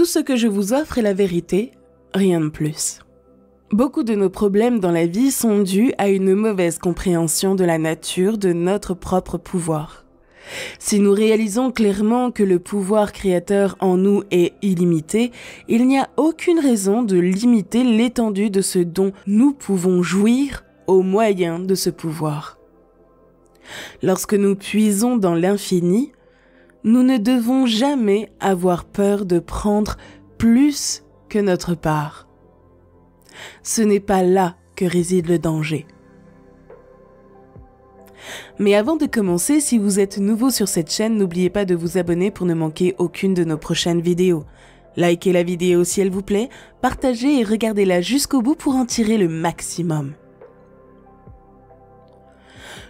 Tout ce que je vous offre est la vérité, rien de plus. Beaucoup de nos problèmes dans la vie sont dus à une mauvaise compréhension de la nature de notre propre pouvoir. Si nous réalisons clairement que le pouvoir créateur en nous est illimité, il n'y a aucune raison de limiter l'étendue de ce dont nous pouvons jouir au moyen de ce pouvoir. Lorsque nous puisons dans l'infini, nous ne devons jamais avoir peur de prendre plus que notre part. Ce n'est pas là que réside le danger. Mais avant de commencer, si vous êtes nouveau sur cette chaîne, n'oubliez pas de vous abonner pour ne manquer aucune de nos prochaines vidéos. Likez la vidéo si elle vous plaît, partagez et regardez-la jusqu'au bout pour en tirer le maximum.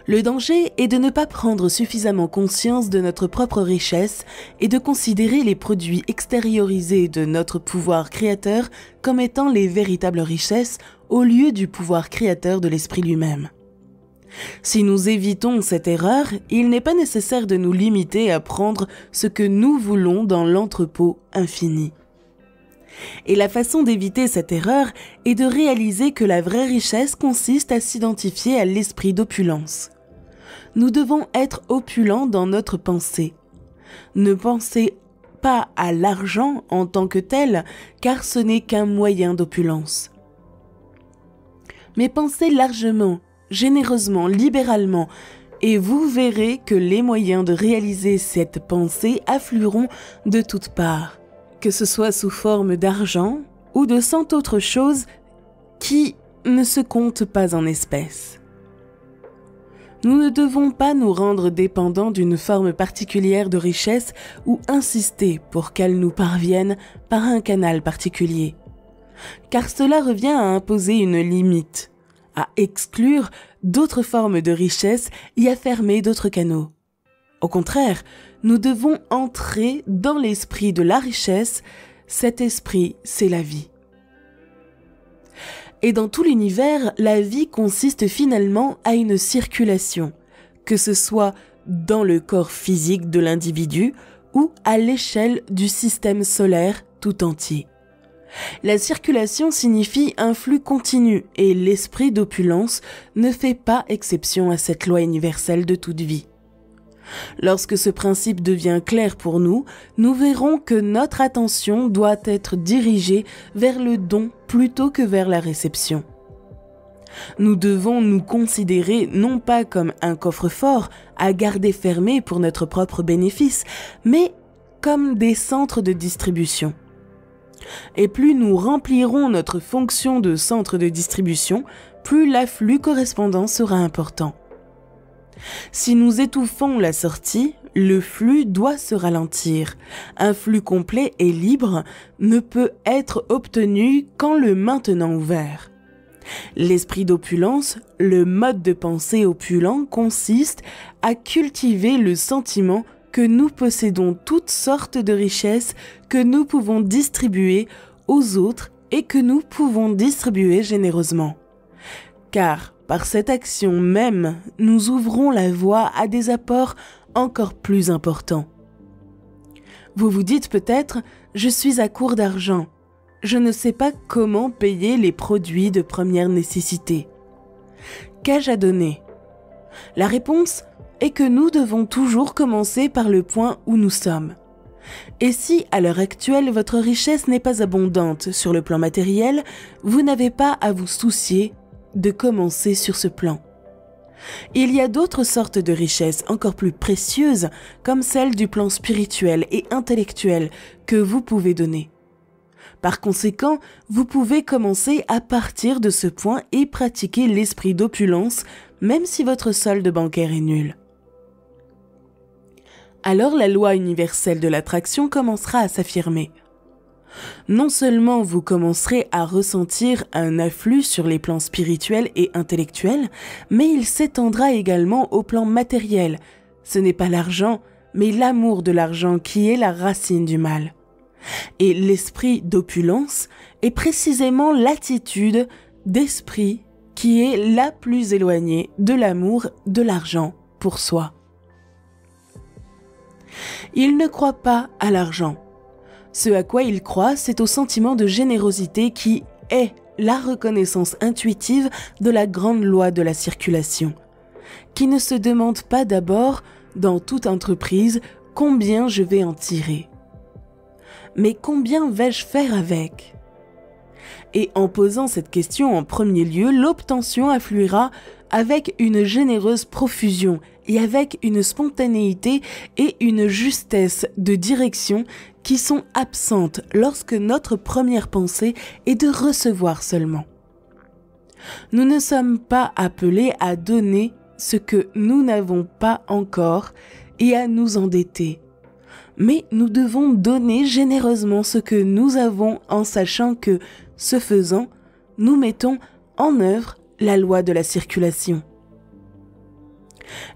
Le danger est de ne pas prendre suffisamment conscience de notre propre richesse et de considérer les produits extériorisés de notre pouvoir créateur comme étant les véritables richesses au lieu du pouvoir créateur de l'esprit lui-même. Si nous évitons cette erreur, il n'est pas nécessaire de nous limiter à prendre ce que nous voulons dans l'entrepôt infini. Et la façon d'éviter cette erreur est de réaliser que la vraie richesse consiste à s'identifier à l'esprit d'opulence. Nous devons être opulents dans notre pensée. Ne pensez pas à l'argent en tant que tel, car ce n'est qu'un moyen d'opulence. Mais pensez largement, généreusement, libéralement, et vous verrez que les moyens de réaliser cette pensée afflueront de toutes parts, que ce soit sous forme d'argent ou de 100 autres choses qui ne se comptent pas en espèces. Nous ne devons pas nous rendre dépendants d'une forme particulière de richesse ou insister pour qu'elle nous parvienne par un canal particulier. Car cela revient à imposer une limite, à exclure d'autres formes de richesse et à fermer d'autres canaux. Au contraire, nous devons entrer dans l'esprit de la richesse. Cet esprit, c'est la vie. Et dans tout l'univers, la vie consiste finalement à une circulation, que ce soit dans le corps physique de l'individu ou à l'échelle du système solaire tout entier. La circulation signifie un flux continu et l'esprit d'opulence ne fait pas exception à cette loi universelle de toute vie. Lorsque ce principe devient clair pour nous, nous verrons que notre attention doit être dirigée vers le don plutôt que vers la réception. Nous devons nous considérer non pas comme un coffre-fort à garder fermé pour notre propre bénéfice, mais comme des centres de distribution. Et plus nous remplirons notre fonction de centre de distribution, plus l'afflux correspondant sera important. Si nous étouffons la sortie, le flux doit se ralentir. Un flux complet et libre ne peut être obtenu qu'en le maintenant ouvert. L'esprit d'opulence, le mode de pensée opulent, consiste à cultiver le sentiment que nous possédons toutes sortes de richesses que nous pouvons distribuer aux autres et que nous pouvons distribuer généreusement. Car par cette action même, nous ouvrons la voie à des apports encore plus importants. Vous vous dites peut-être, je suis à court d'argent. Je ne sais pas comment payer les produits de première nécessité. Qu'ai-je à donner ? La réponse est que nous devons toujours commencer par le point où nous sommes. Et si, à l'heure actuelle, votre richesse n'est pas abondante sur le plan matériel, vous n'avez pas à vous soucier de commencer sur ce plan. Il y a d'autres sortes de richesses encore plus précieuses, comme celles du plan spirituel et intellectuel, que vous pouvez donner. Par conséquent, vous pouvez commencer à partir de ce point et pratiquer l'esprit d'opulence, même si votre solde bancaire est nul. Alors la loi universelle de l'attraction commencera à s'affirmer. Non seulement vous commencerez à ressentir un afflux sur les plans spirituels et intellectuels, mais il s'étendra également au plan matériel. Ce n'est pas l'argent, mais l'amour de l'argent qui est la racine du mal. Et l'esprit d'opulence est précisément l'attitude d'esprit qui est la plus éloignée de l'amour de l'argent pour soi. Il ne croit pas à l'argent. Ce à quoi il croit, c'est au sentiment de générosité qui est la reconnaissance intuitive de la grande loi de la circulation, qui ne se demande pas d'abord, dans toute entreprise, combien je vais en tirer. Mais combien vais-je faire avec ? Et en posant cette question en premier lieu, l'obtention affluera avec une généreuse profusion et avec une spontanéité et une justesse de direction qui sont absentes lorsque notre première pensée est de recevoir seulement. Nous ne sommes pas appelés à donner ce que nous n'avons pas encore et à nous endetter. Mais nous devons donner généreusement ce que nous avons en sachant que, ce faisant, nous mettons en œuvre la loi de la circulation.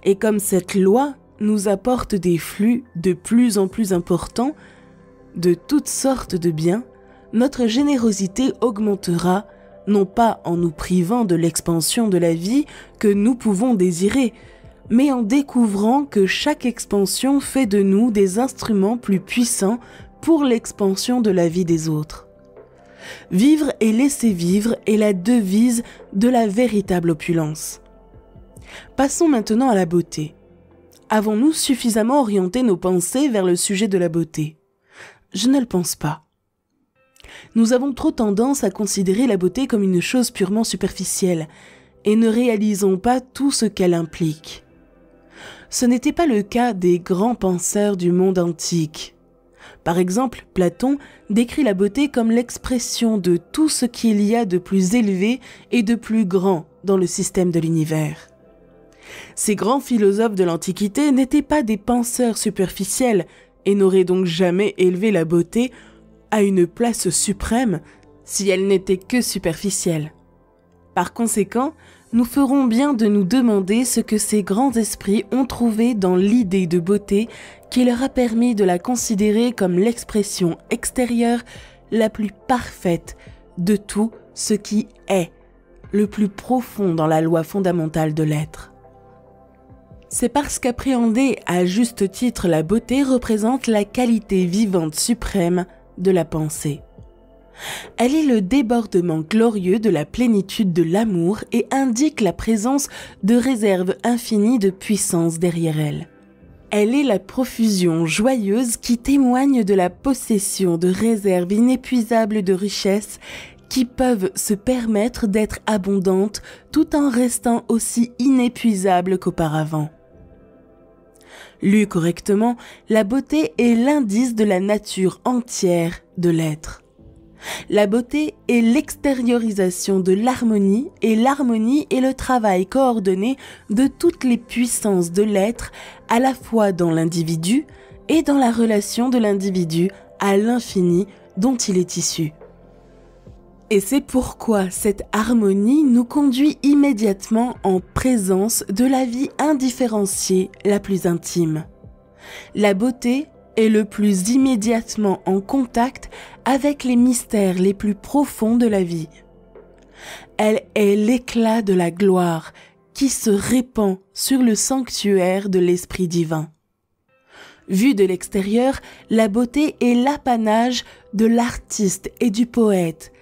Et comme cette loi nous apporte des flux de plus en plus importants de toutes sortes de biens, notre générosité augmentera, non pas en nous privant de l'expansion de la vie que nous pouvons désirer, mais en découvrant que chaque expansion fait de nous des instruments plus puissants pour l'expansion de la vie des autres. Vivre et laisser vivre est la devise de la véritable opulence. Passons maintenant à la beauté. Avons-nous suffisamment orienté nos pensées vers le sujet de la beauté ? Je ne le pense pas. Nous avons trop tendance à considérer la beauté comme une chose purement superficielle et ne réalisons pas tout ce qu'elle implique. Ce n'était pas le cas des grands penseurs du monde antique. Par exemple, Platon décrit la beauté comme l'expression de tout ce qu'il y a de plus élevé et de plus grand dans le système de l'univers. Ces grands philosophes de l'Antiquité n'étaient pas des penseurs superficiels et n'auraient donc jamais élevé la beauté à une place suprême si elle n'était que superficielle. Par conséquent, nous ferons bien de nous demander ce que ces grands esprits ont trouvé dans l'idée de beauté qui leur a permis de la considérer comme l'expression extérieure la plus parfaite de tout ce qui est, le plus profond dans la loi fondamentale de l'être. C'est parce qu'appréhender à juste titre la beauté représente la qualité vivante suprême de la pensée. Elle est le débordement glorieux de la plénitude de l'amour et indique la présence de réserves infinies de puissance derrière elle. Elle est la profusion joyeuse qui témoigne de la possession de réserves inépuisables de richesses qui peuvent se permettre d'être abondantes tout en restant aussi inépuisables qu'auparavant. Lue correctement, la beauté est l'indice de la nature entière de l'être. La beauté est l'extériorisation de l'harmonie et l'harmonie est le travail coordonné de toutes les puissances de l'être à la fois dans l'individu et dans la relation de l'individu à l'infini dont il est issu. Et c'est pourquoi cette harmonie nous conduit immédiatement en présence de la vie indifférenciée la plus intime. La beauté est le plus immédiatement en contact avec les mystères les plus profonds de la vie. Elle est l'éclat de la gloire qui se répand sur le sanctuaire de l'Esprit divin. Vue de l'extérieur, la beauté est l'apanage de l'artiste et du poète.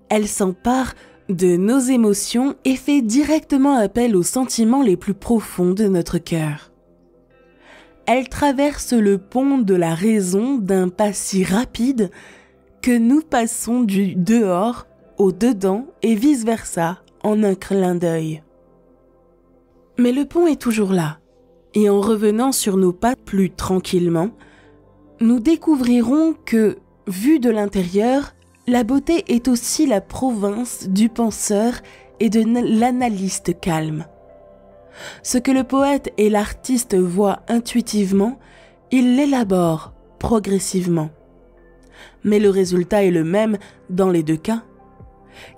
Elle s'empare de nos émotions et fait directement appel aux sentiments les plus profonds de notre cœur. Elle traverse le pont de la raison d'un pas si rapide que nous passons du dehors au dedans et vice-versa en un clin d'œil. Mais le pont est toujours là, et en revenant sur nos pas plus tranquillement, nous découvrirons que, vue de l'intérieur, la beauté est aussi la province du penseur et de l'analyste calme. Ce que le poète et l'artiste voient intuitivement, ils l'élaborent progressivement. Mais le résultat est le même dans les deux cas,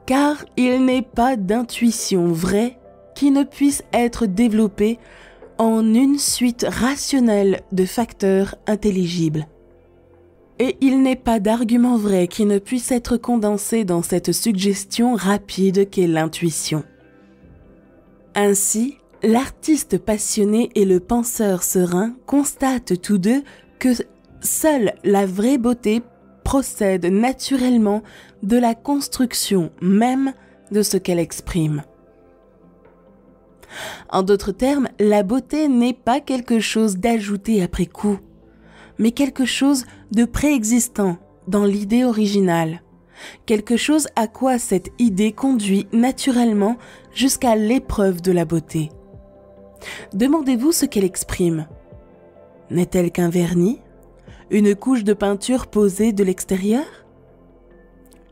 car il n'est pas d'intuition vraie qui ne puisse être développée en une suite rationnelle de facteurs intelligibles. Et il n'est pas d'argument vrai qui ne puisse être condensé dans cette suggestion rapide qu'est l'intuition. Ainsi, l'artiste passionné et le penseur serein constatent tous deux que seule la vraie beauté procède naturellement de la construction même de ce qu'elle exprime. En d'autres termes, la beauté n'est pas quelque chose d'ajouté après coup, mais quelque chose de préexistant dans l'idée originale, quelque chose à quoi cette idée conduit naturellement jusqu'à l'épreuve de la beauté. Demandez-vous ce qu'elle exprime. N'est-elle qu'un vernis? Une couche de peinture posée de l'extérieur?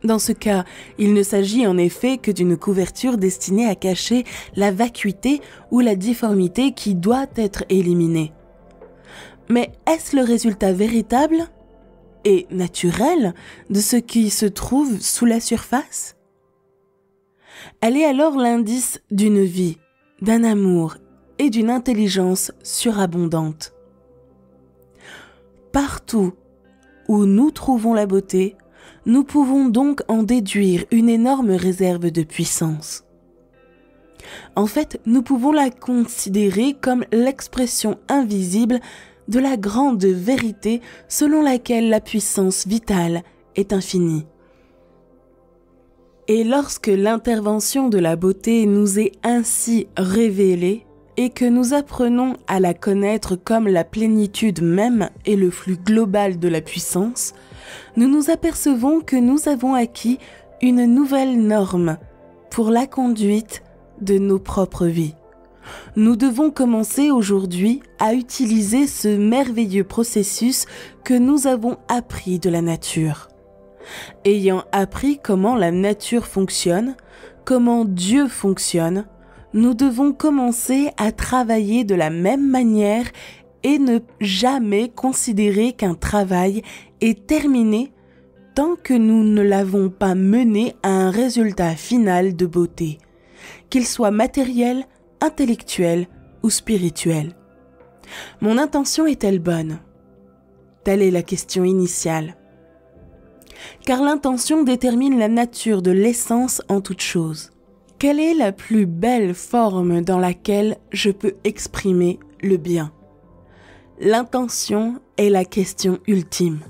Dans ce cas, il ne s'agit en effet que d'une couverture destinée à cacher la vacuité ou la difformité qui doit être éliminée. Mais est-ce le résultat véritable et naturel de ce qui se trouve sous la surface? Elle est alors l'indice d'une vie, d'un amour et d'une intelligence surabondante. Partout où nous trouvons la beauté, nous pouvons donc en déduire une énorme réserve de puissance. En fait, nous pouvons la considérer comme l'expression invisible de la grande vérité selon laquelle la puissance vitale est infinie. Et lorsque l'intervention de la beauté nous est ainsi révélée et que nous apprenons à la connaître comme la plénitude même et le flux global de la puissance, nous nous apercevons que nous avons acquis une nouvelle norme pour la conduite de nos propres vies. Nous devons commencer aujourd'hui à utiliser ce merveilleux processus que nous avons appris de la nature. Ayant appris comment la nature fonctionne, comment Dieu fonctionne, nous devons commencer à travailler de la même manière et ne jamais considérer qu'un travail est terminé tant que nous ne l'avons pas mené à un résultat final de beauté, qu'il soit matériel, intellectuel ou spirituel. Mon intention est-elle bonne? Telle est la question initiale. Car l'intention détermine la nature de l'essence en toute chose. Quelle est la plus belle forme dans laquelle je peux exprimer le bien? L'intention est la question ultime.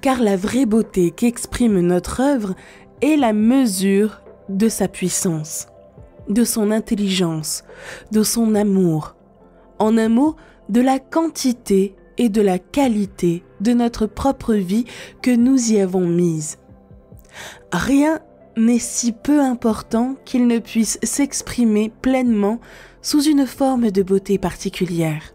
Car la vraie beauté qu'exprime notre œuvre est la mesure de sa puissance, de son intelligence, de son amour. En un mot, de la quantité et de la qualité de notre propre vie que nous y avons mise. Rien n'est si peu important qu'il ne puisse s'exprimer pleinement sous une forme de beauté particulière.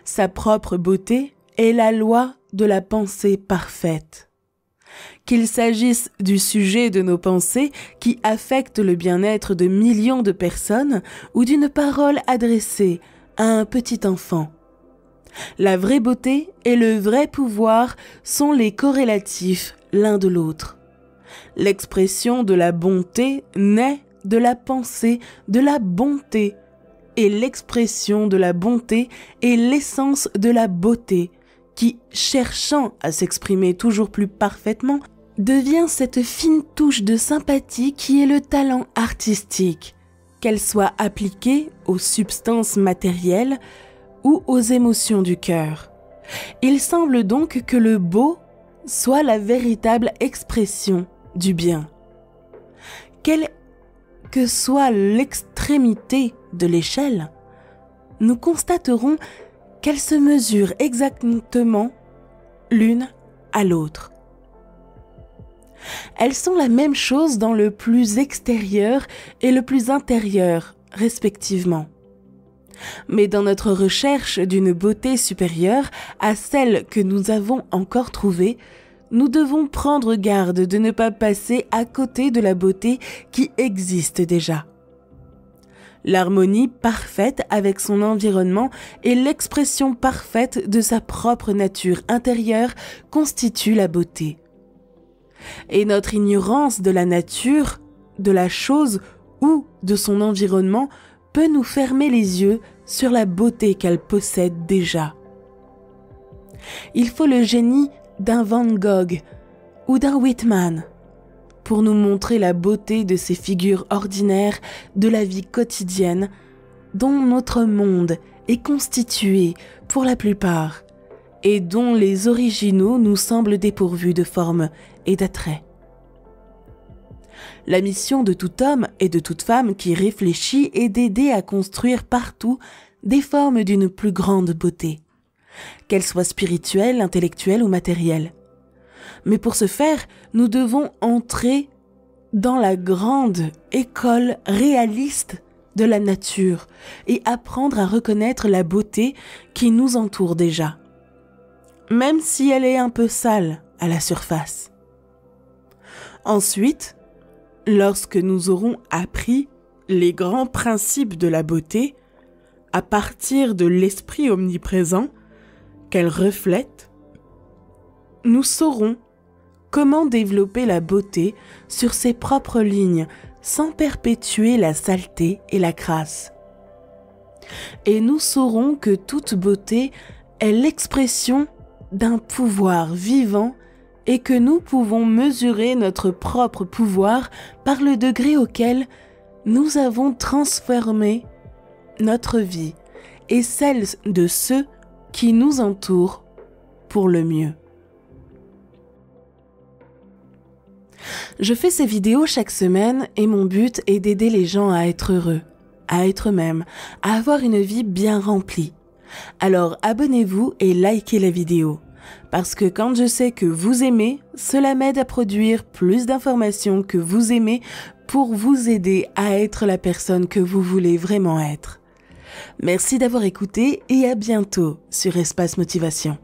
Sa propre beauté est la loi de la pensée parfaite. Qu'il s'agisse du sujet de nos pensées qui affecte le bien-être de millions de personnes ou d'une parole adressée à un petit enfant. La vraie beauté et le vrai pouvoir sont les corrélatifs l'un de l'autre. L'expression de la bonté naît de la pensée de la bonté, et l'expression de la bonté est l'essence de la beauté, qui, cherchant à s'exprimer toujours plus parfaitement, devient cette fine touche de sympathie qui est le talent artistique, qu'elle soit appliquée aux substances matérielles ou aux émotions du cœur. Il semble donc que le beau soit la véritable expression du bien. Quelle que soit l'extrémité de l'échelle, nous constaterons qu'elles se mesurent exactement l'une à l'autre. Elles sont la même chose dans le plus extérieur et le plus intérieur, respectivement. Mais dans notre recherche d'une beauté supérieure à celle que nous avons encore trouvée, nous devons prendre garde de ne pas passer à côté de la beauté qui existe déjà. L'harmonie parfaite avec son environnement et l'expression parfaite de sa propre nature intérieure constituent la beauté. Et notre ignorance de la nature, de la chose ou de son environnement peut nous fermer les yeux sur la beauté qu'elle possède déjà. Il faut le génie d'un Van Gogh ou d'un Whitman pour nous montrer la beauté de ces figures ordinaires de la vie quotidienne dont notre monde est constitué, pour la plupart, et dont les originaux nous semblent dépourvus de forme et d'attrait. La mission de tout homme et de toute femme qui réfléchit est d'aider à construire partout des formes d'une plus grande beauté, qu'elles soient spirituelles, intellectuelles ou matérielles. Mais pour ce faire, nous devons entrer dans la grande école réaliste de la nature et apprendre à reconnaître la beauté qui nous entoure déjà, même si elle est un peu sale à la surface. Ensuite, lorsque nous aurons appris les grands principes de la beauté, à partir de l'esprit omniprésent qu'elle reflète, nous saurons comment développer la beauté sur ses propres lignes sans perpétuer la saleté et la crasse. Et nous saurons que toute beauté est l'expression d'un pouvoir vivant et que nous pouvons mesurer notre propre pouvoir par le degré auquel nous avons transformé notre vie et celle de ceux qui nous entourent pour le mieux. Je fais ces vidéos chaque semaine et mon but est d'aider les gens à être heureux, à être eux-mêmes, à avoir une vie bien remplie. Alors abonnez-vous et likez la vidéo. Parce que quand je sais que vous aimez, cela m'aide à produire plus d'informations que vous aimez pour vous aider à être la personne que vous voulez vraiment être. Merci d'avoir écouté et à bientôt sur Espace Motivation.